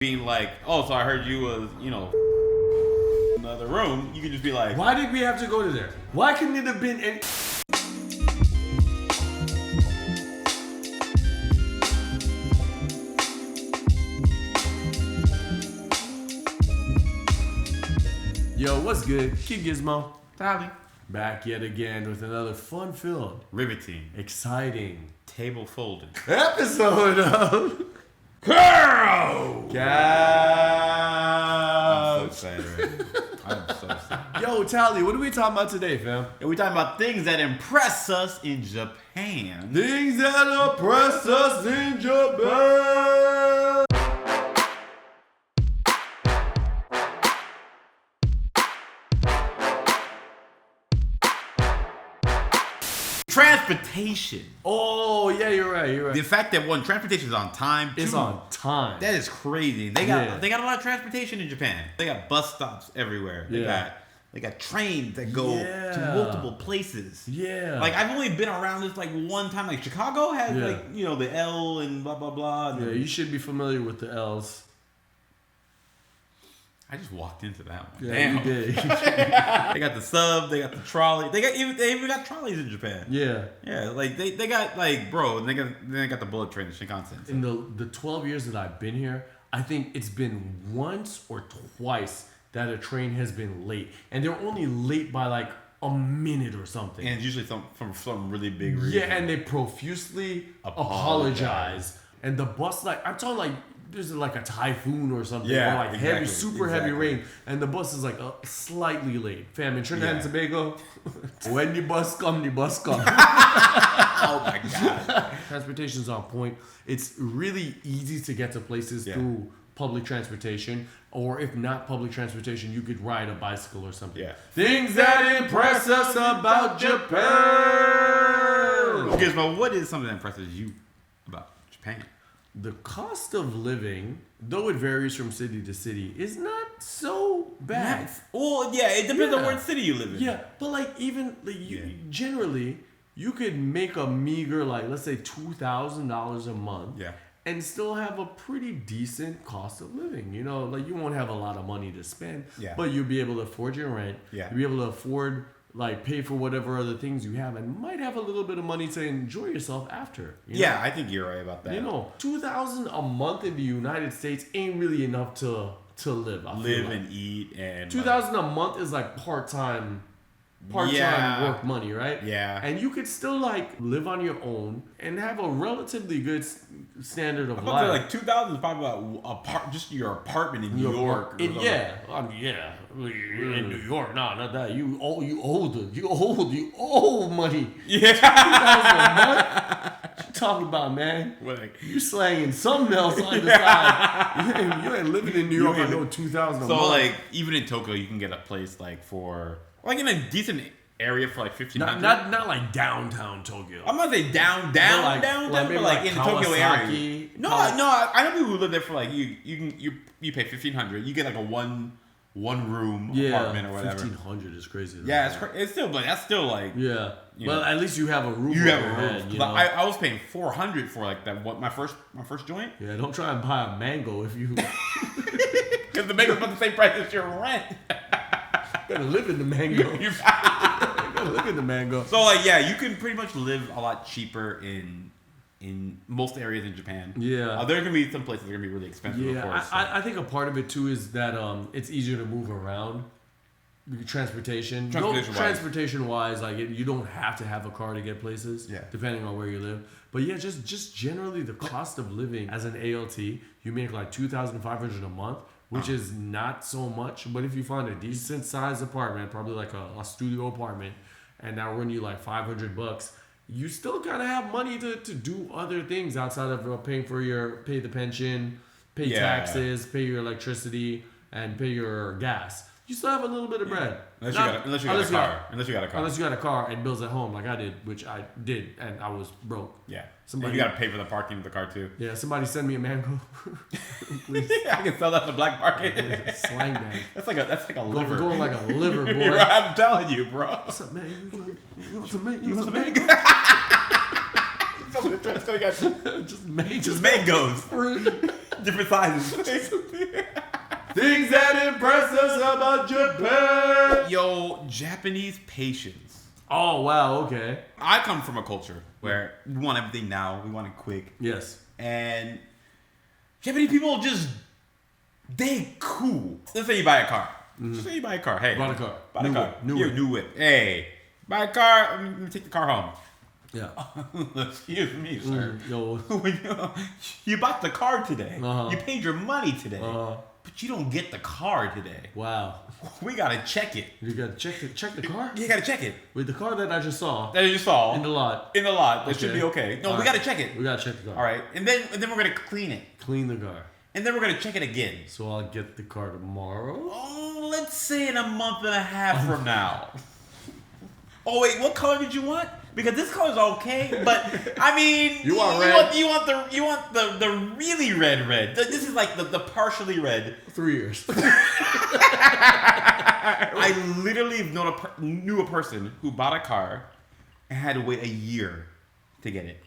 being like, oh, so I heard you was, in the other room, you could just be like, why did we have to go to there? Why couldn't it have been any... Yo, what's good? Kid Gizmo. Tally. Back yet again with another fun-filled, Riveting, exciting table folded episode of Kuro! Kouch. I'm so excited right now. I'm so excited. Yo, Tally, what are we talking about today, fam? And we're talking about things that impress us in Japan. Things that oppress us in Japan. Transportation. Oh, yeah, you're right. The fact that transportation is on time. It's on time. That is crazy. They got a lot of transportation in Japan. They got bus stops everywhere. They got trains that go to multiple places. Yeah. Like, I've only been around this like one time. Like, Chicago has the L and blah blah blah. And you should be familiar with the L's. I just walked into that one. Yeah, Damn. you did. They got the sub, they got the trolley. They even got trolleys in Japan. Yeah. Yeah, like they got like, bro, they got the bullet train, the Shinkansen. In the 12 years that I've been here, I think it's been once or twice that a train has been late. And they're only late by like a minute or something. And it's usually from some really big reason. Yeah, and they profusely apologize. And the bus, like, I'm talking like, there's like a typhoon or something, or like heavy rain, and the bus is like slightly late. Fam, in Trinidad and Tobago, when the bus come. Oh my God. Transportation's on point. It's really easy to get to places through public transportation, or if not public transportation, you could ride a bicycle or something. Yeah. Things that impress us about Japan. Gizmo, what is something that impresses you about Japan? The cost of living, though it varies from city to city, is not so bad. Well, yeah, it depends on what city you live in. Yeah, but like even generally, you could make a meager, like, let's say $2,000 a month, and still have a pretty decent cost of living. You know, like, you won't have a lot of money to spend, but you'll be able to afford your rent. You'll be able to afford, like, pay for whatever other things you have, and might have a little bit of money to enjoy yourself after. You know? I think you're right about that. You know, $2,000 a month in the United States ain't really enough to live. Live and eat, and $2,000 a month is like part-time work money, right? Yeah. And you could still like live on your own and have a relatively good standard of life. Like $2,000 is probably about just your apartment in New York. In New York, not that. You owe money. Yeah. $2,000 a month. What you talking about, man? You slanging something else on the side. You ain't living in New York. I know $2,000 a month. So like, even in Tokyo, you can get a place like for like in a decent area for like $1,500. Not like downtown Tokyo. I'm not saying down, but like in the Tokyo area. No, I know people who live there for like you pay $1,500. You get like a one room apartment or whatever. $1,500 is crazy. It's still, but that's still like Well, at least you have a roof. You have a roof. I was paying $400 for like that. What my first joint. Yeah, don't try and buy a mango if you. Because the mango's about the same price as your rent. You gotta live in the mango. You gotta live in the mango. So like, you can pretty much live a lot cheaper in most areas in Japan. Yeah. There's gonna be some places that are gonna be really expensive. Of course. I think a part of it too is that it's easier to move around. Transportation wise, like you don't have to have a car to get places. Depending on where you live. But just generally the cost of living as an ALT, you make like $2,500 a month. Which is not so much, but if you find a decent sized apartment, probably like a studio apartment, and that run you like $500, you still gotta have money to do other things outside of pay the pension, pay taxes, pay your electricity, and pay your gas. You still have a little bit of bread. Unless you got a car. Unless you got a car and bills at home like I did, which I did, and I was broke. Yeah. And you got to pay for the parking of the car too. Yeah. Somebody send me a mango. Please. I can sell that in the black market. Slang bag. That's like a liver. Going like a liver, boy. I'm telling you, bro. What's up, man? You want some mango? Just mangoes. Different sizes. Things that impress us about Japan. Yo, Japanese patience. Oh, wow, okay. I come from a culture where we want everything now. We want it quick. Yes. And Japanese people they cool. Let's say you buy a car. Just say you buy a car. Hey. Bought a car. New whip. Hey. Buy a car. Let me take the car home. Yeah. Excuse me, sir. Yo. You bought the car today. Uh-huh. You paid your money today. Uh-huh. But you don't get the car today. Wow. We gotta check it. You gotta check the car? You gotta check it. With the car that I just saw. That you just saw. In the lot. That should be okay. No, we gotta check it. We gotta check the car. Alright. And then we're gonna clean it. Clean the car. And then we're gonna check it again. So I'll get the car tomorrow? Oh, let's say in a month and a half from now. Oh wait, what color did you want? Because this color's okay, but I mean, you want red? You want the really red. This is like the partially red. 3 years. I literally knew a person who bought a car and had to wait a year to get it.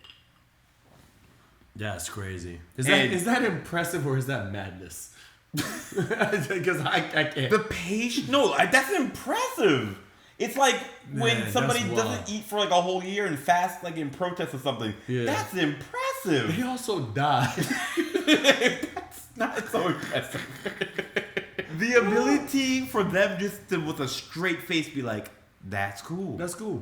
That's crazy. Is that impressive or is that madness? Because I can't. The patience. No, that's impressive. It's like when somebody doesn't eat for like a whole year and fast like in protest or something. Yeah. That's impressive. They also die. That's not so impressive. The ability for them just to, with a straight face, be like, that's cool. That's cool.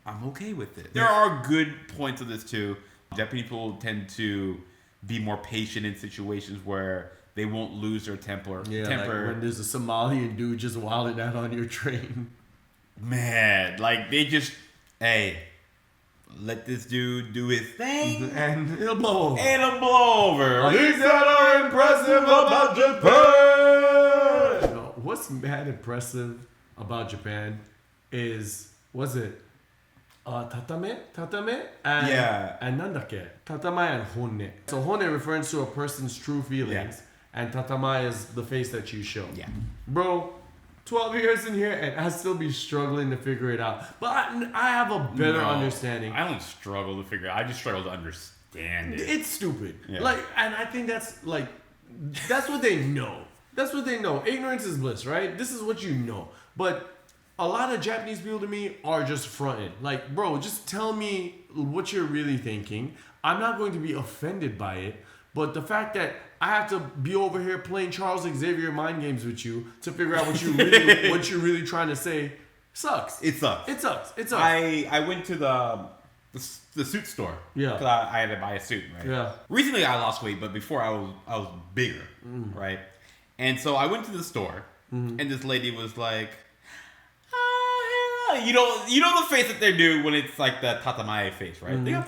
I'm okay with it. There are good points of this too. Japanese people tend to be more patient in situations where they won't lose their temper. Yeah, like when there's a Somalian dude just wilding out on your train. Man, like they just, let this dude do his thing and it'll blow over. Things that are impressive about Japan. You know, what's mad impressive about Japan is, Tatemae? And nandake? Tatemae and honne. So honne refers to a person's true feelings, and tatemae is the face that you show. Yeah. Bro, 12 years in here and I still be struggling to figure it out. But I have a better understanding. I don't struggle to figure it out. I just struggle to understand it. It's stupid. Yeah. And I think that's what they know. That's what they know. Ignorance is bliss, right? This is what you know. But a lot of Japanese people to me are just fronting. Like, bro, just tell me what you're really thinking. I'm not going to be offended by it. But the fact that I have to be over here playing Charles Xavier mind games with you to figure out what you're really trying to say sucks. It sucks. I went to the suit store. Yeah. Because I had to buy a suit, right? Yeah. Recently I lost weight, but before I was bigger, right? And so I went to the store, and this lady was like, you know the face that they do when it's like the Tatemae face, right? They go,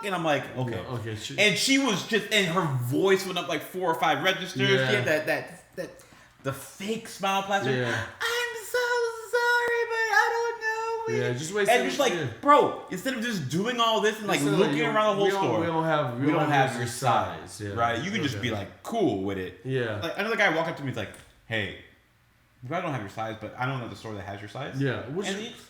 and I'm like, okay. And she was just, and her voice went up like 4 or 5 registers. Yeah. She had that the fake smile plaster. Yeah. I'm so sorry, but I don't know. Yeah, just wait. And just like, bro, instead of just doing all this and like looking around the whole store, we don't have your size. Yeah. Right? You can just be like cool with it. Yeah. Like another guy walked up to me, he's like, hey, I don't have your size, but I don't know the store that has your size. Yeah.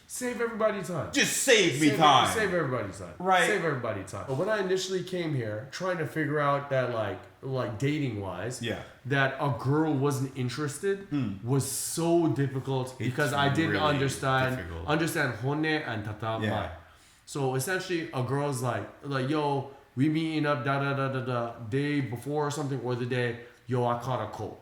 Save everybody time. Just save me time. Save everybody time. Right. Save everybody time. But when I initially came here, trying to figure out that like dating wise, that a girl wasn't interested was so difficult because I didn't really understand honne and tatemae. Yeah. So essentially, a girl's like, yo, we meeting up day before or something, or the day, yo, I caught a cold.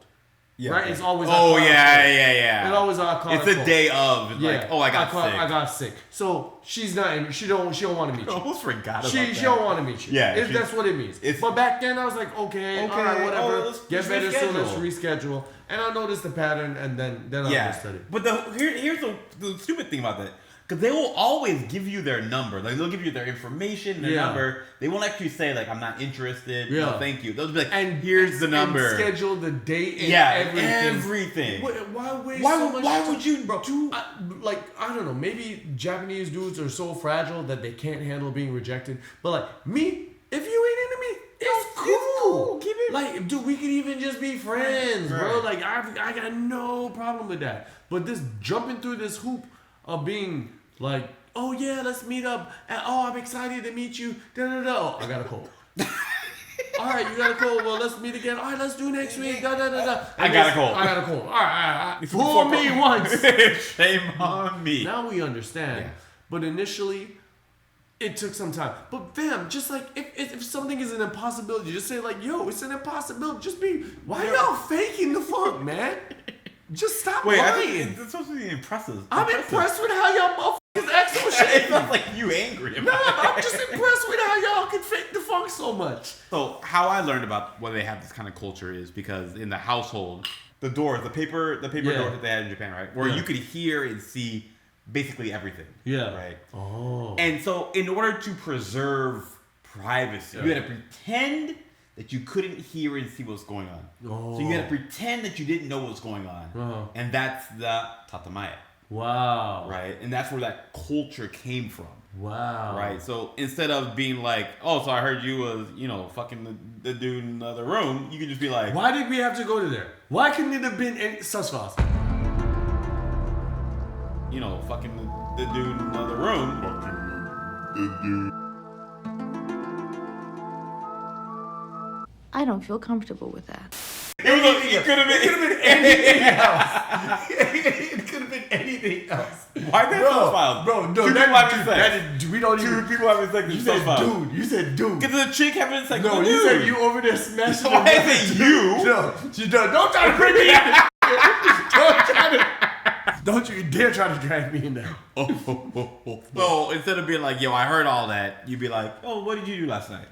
Yeah, right? It's always yeah. It's always it's the day of. It's like, oh, I got sick. I got sick. So she's not. She don't want to meet you. I almost forgot about that. She don't want to meet you. Yeah, that's what it means. But back then I was like, okay, all right, whatever. Let's better, so let's reschedule. And I noticed the pattern, and then I understood it. But here's the stupid thing about that. Because they will always give you their number. Like, they'll give you their information, their number. They won't actually say, like, I'm not interested. No, thank you. They'll be like, and here's the number. And schedule the date and everything. Why waste so much time? Why would you do... I don't know. Maybe Japanese dudes are so fragile that they can't handle being rejected. But, like, me, if you ain't into me, it's cool. Keep it... Like, dude, we could even just be friends, bro. Like, I got no problem with that. But this jumping through this hoop of being like, oh yeah, let's meet up. And, oh, I'm excited to meet you. Oh, I got a cold. All right, you got a cold. Well, let's meet again. All right, let's do next week. I got a cold. All right. Fool me once. Shame on me. Now we understand. Yeah. But initially, it took some time. But fam, just like if something is an impossibility, just say like, yo, it's an impossibility. Just be, why y'all faking the funk, man? Just stop lying. It's supposed to be impressive. I'm impressed with how y'all motherfuckers act so shady. It's not like you angry about it. I'm just impressed with how y'all can fake the funk so much. So how I learned about why they have this kind of culture is because in the household, the paper doors that they had in Japan, right? Where you could hear and see basically everything. Yeah. Right? Oh. And so in order to preserve privacy, you had to pretend that you couldn't hear and see what's going on. Oh. So you had to pretend that you didn't know what's going on. And that's the Tatemae. Wow. Right? And that's where that culture came from. Wow. Right? So instead of being like, oh, so I heard you was, fucking the dude in the other room, you can just be like, why did we have to go to there? Why couldn't it have been any such fast? Fucking the dude in the other room. Fucking the dude. I don't feel comfortable with that. It could have been anything else. It could have been anything else. Why that so filed? Bro, no, we don't even. Two people having sex. You said dude. Get the chick having sex. No, you said you over there smashing. Why is it you? No, don't try to bring me in. Don't you dare try to drag me in there. So instead of being like, yo, I heard all that, you'd be like, oh, what did you do last night?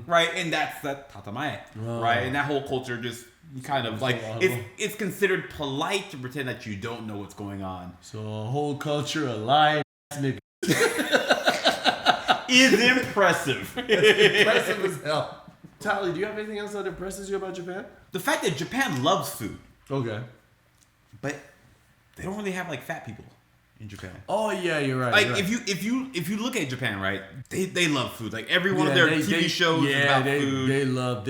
Right? And that's that Tatemae. Right? And that whole culture just kind of like, it's considered polite to pretend that you don't know what's going on. So a whole culture of lying niggas is impressive. Impressive as hell. Tali, do you have anything else that impresses you about Japan? The fact that Japan loves food. Okay. But they don't really have like fat people in Japan. Oh yeah, you're right. Like if you look at Japan, right? They love food. Like every one of their TV shows is about food. They love.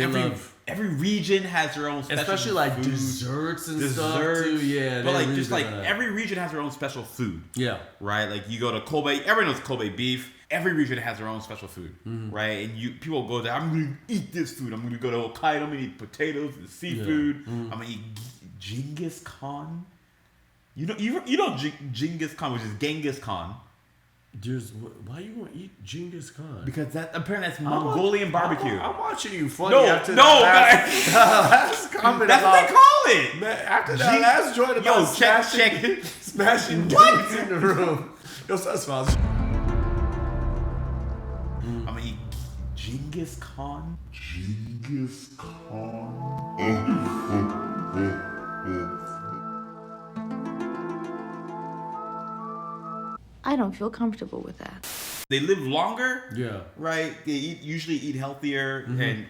Every region has their own special especially like food. Desserts and stuff too. Yeah, but like really just like every region has their own special food. Yeah. Right? Like you go to Kobe, everyone knows Kobe beef. Every region has their own special food, right? And people go there. I'm gonna eat this food. I'm gonna go to Hokkaido. I'm gonna eat potatoes and seafood. I'm gonna eat Genghis Khan. You know Genghis Khan, which is Genghis Khan. Why you gonna eat Genghis Khan? Because apparently that's Mongolian barbecue. I'm watching you funny after last comment. That's what they call it. Man, after that last joint about smashing dudes in the room. Yo, that's fine. I'm gonna eat Genghis Khan. Genghis Khan. I don't feel comfortable with that. They live longer. Yeah. Right? They usually eat healthier. And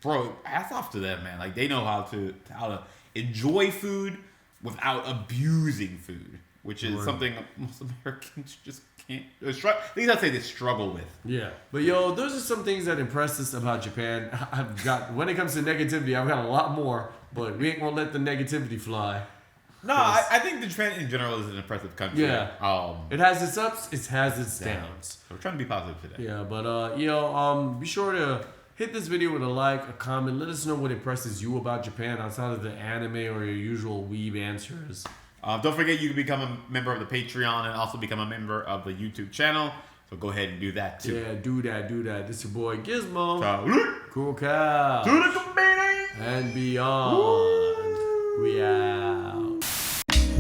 bro, hats off to them, man. Like they know how to enjoy food without abusing food, which is something most Americans just can't. At least I'd say they struggle with. Yeah. But yo, those are some things that impress us about Japan. When it comes to negativity, I've got a lot more, but we ain't gonna let the negativity fly. No, I think Japan in general is an impressive country. Yeah. It has its ups, it has its downs. So we're trying to be positive today. Yeah, but be sure to hit this video with a like, a comment. Let us know what impresses you about Japan outside of the anime or your usual weeb answers. Don't forget you can become a member of the Patreon and also become a member of the YouTube channel. So go ahead and do that too. Yeah, do that. This your boy Gizmo. Kouch. And beyond. Woo! We out.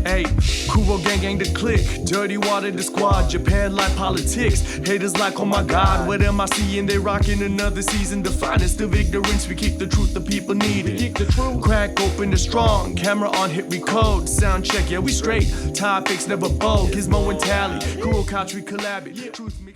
Hey, Kuro gang the click, dirty water the squad, Japan like politics, haters like oh my god, what am I seeing, they rocking another season, the finest of ignorance, we kick the truth the people need it, crack open the strong, camera on hit record, sound check, yeah we straight, topics never bold, Gizmo and Tally, Kuro Kouch we collab it, truth mix.